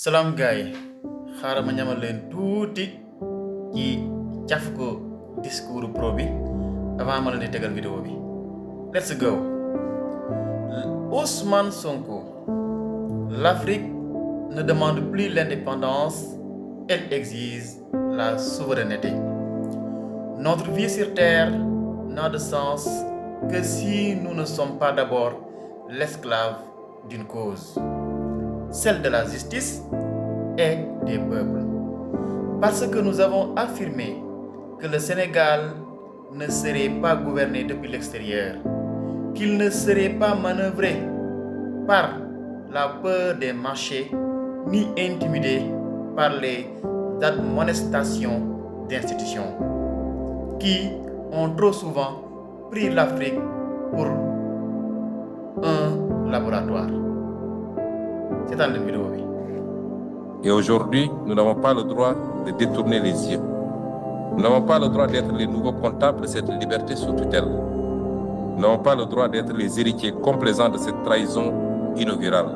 Salam gaay xaaral ma ñamal leen tuuti ci caf ko discours pro bi avant ma leen di tegal vidéo bi. Let's go. Ousmane Sonko. L'Afrique ne demande plus l'indépendance, elle exige la souveraineté. Notre vie sur Terre n'a de sens que si nous ne sommes pas d'abord l'esclave d'une cause, celle de la justice et des peuples. Parce que nous avons affirmé que le Sénégal ne serait pas gouverné depuis l'extérieur, qu'il ne serait pas manœuvré par la peur des marchés, ni intimidé par les admonestations d'institutions qui ont trop souvent pris l'Afrique pour un laboratoire. C'est dans la vidéo. Et aujourd'hui, nous n'avons pas le droit de détourner les yeux. Nous n'avons pas le droit d'être les nouveaux comptables de cette liberté sous tutelle. Nous n'avons pas le droit d'être les héritiers complaisants de cette trahison inaugurale.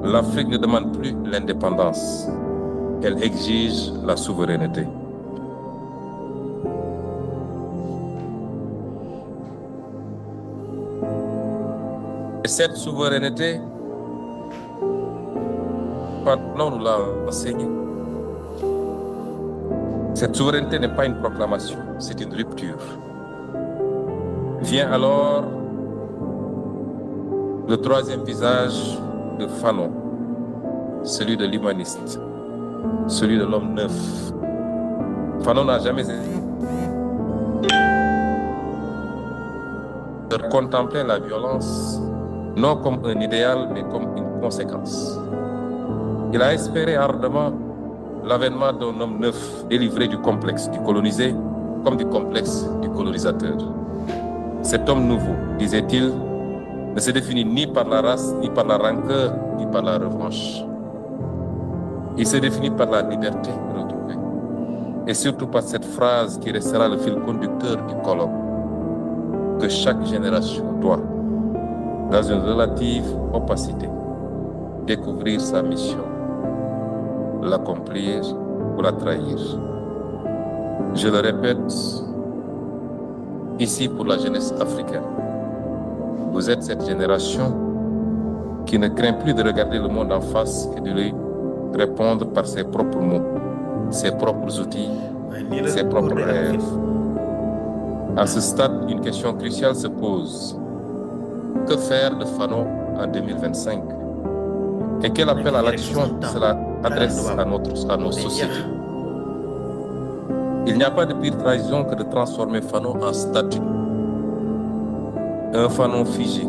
L'Afrique ne demande plus l'indépendance. Elle exige la souveraineté. Et cette souveraineté, Fanon nous l'a enseigné. Cette souveraineté n'est pas une proclamation, c'est une rupture. Vient alors le troisième visage de Fanon, celui de l'humaniste, celui de l'homme neuf. Fanon n'a jamais contemplé la violence non comme un idéal, mais comme une conséquence. Il a espéré ardemment l'avènement d'un homme neuf délivré du complexe du colonisé comme du complexe du colonisateur. Cet homme nouveau, disait-il, ne se définit ni par la race, ni par la rancœur, ni par la revanche. Il se définit par la liberté retrouvée. Et surtout par cette phrase qui restera le fil conducteur du colloque, que chaque génération doit, dans une relative opacité, découvrir sa mission, l'accomplir ou la trahir. Je le répète, ici pour la jeunesse africaine, vous êtes cette génération qui ne craint plus de regarder le monde en face et de lui répondre par ses propres mots, ses propres outils, ses propres rêves. À ce stade, une question cruciale se pose. Que faire de Fanon en 2025? Et quel appel à l'action cela adresse à nos sociétés? Il n'y a pas de pire trahison que de transformer Fanon en statue. Un Fanon figé,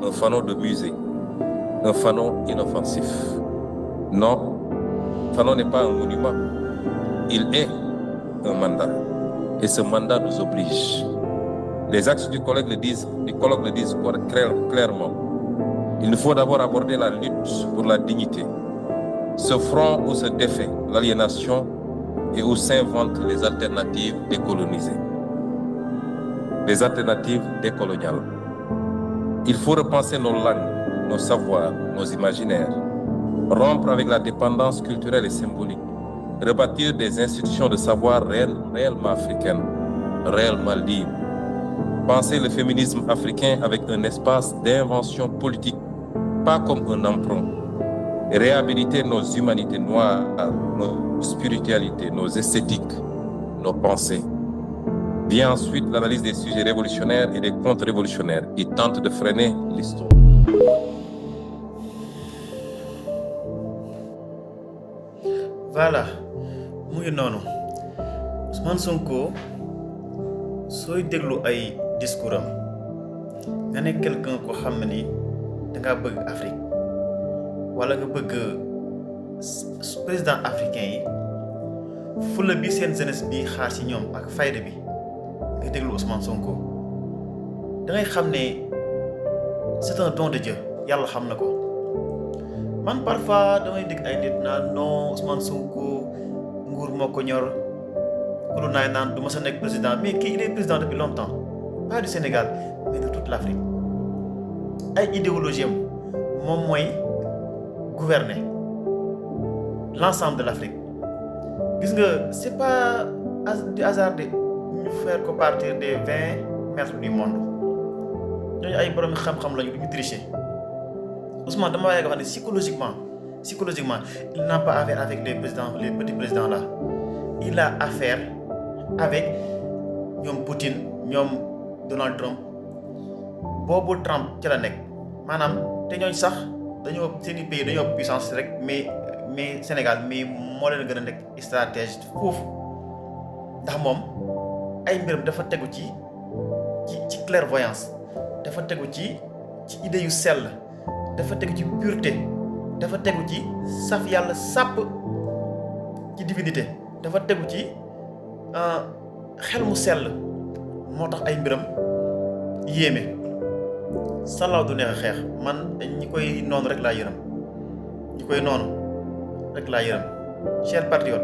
un Fanon de musée, un Fanon inoffensif. Non, Fanon n'est pas un monument, il est un mandat. Et ce mandat nous oblige. Les axes du colloque le disent clairement. Il nous faut d'abord aborder la lutte pour la dignité, ce front où se défait l'aliénation et où s'inventent les alternatives décolonisées, les alternatives décoloniales. Il faut repenser nos langues, nos savoirs, nos imaginaires, rompre avec la dépendance culturelle et symbolique, rebâtir des institutions de savoir réellement africaines, réellement libres, penser le féminisme africain avec un espace d'invention politique, pas comme un emprunt, et réhabiliter nos humanités noires, nos spiritualités, nos esthétiques, nos pensées. Vient ensuite l'analyse des sujets révolutionnaires et des contre-révolutionnaires qui tentent de freiner l'histoire. Voilà mu ngi noonu Ousmane Sonko sooy déglu ay discours am nga ne quelqu'un ko xam ne ni dangaa bëgg Afrique wala nga bëgg président africain yi fula bi seen jeunesse bi xaar ci ñoom ak fayda bi nga déglu Ousmane Sonko dangay xam ne c'est un don de Dieu yàlla xam na ko. Man parfois damay dégg ay nit naan non Ousmane Sonko nguur moo ko ñor ku lu naay naan du ma sa nekk président mais kii il est président depuis longtemps pas du Sénégal mais de toute l'Afrique. Ay idéologie am moom mooy gouverner l'ensemble de l'Afrique gis nga c'est pas du hasard de ñu faire ko partir des 20 maîtres du monde ñooñu ay borom xam-xam lañu du ñu tricher Ousmane dama waaye nga xam ne psychologiquement il n'a pas affaire avec les petits présidents là il a affaire avec ñoom Poutine ñoom Donald Trump boobu Trump ci la nekk maanaam te ñooñ sax dañoo seeni pays dañoo puissance rek mais Sénégal mais moo leen gën a nekk stratège foofu ndax moom ay mbiram dafa tegu ci clairvoyance dafa tegu ci idée yu sell dafa tegu ci pureté dafa tegu ci saf yàlla sàpp ci divinité dafa tegu ci xel mu sell moo tax ay mbiram yéeme salaaw du neex a xeex man ñi koy noonu rek laa yërëm chers patriotes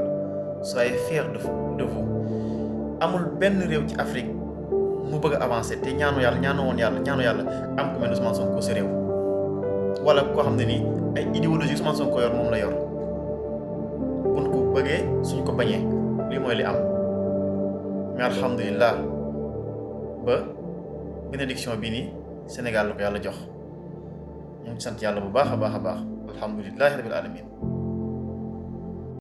soyez fiers de vous amul benn réew ci Afrique mu bëgg a avancer te ñaanu yàlla am ku mel ne Ousmane Sonko si réew wala koo xam ne nii ay idéologie Ousmane Sonko yor moom la yor buñ ko bëggee suñ ko bañee lii mooy li am mais alhamdulilah ba bénédiction bi nii Sénégal la ko yàlla jox ñu ngi sant yàlla bu baax a baax alhamdulilahi rabbil alamin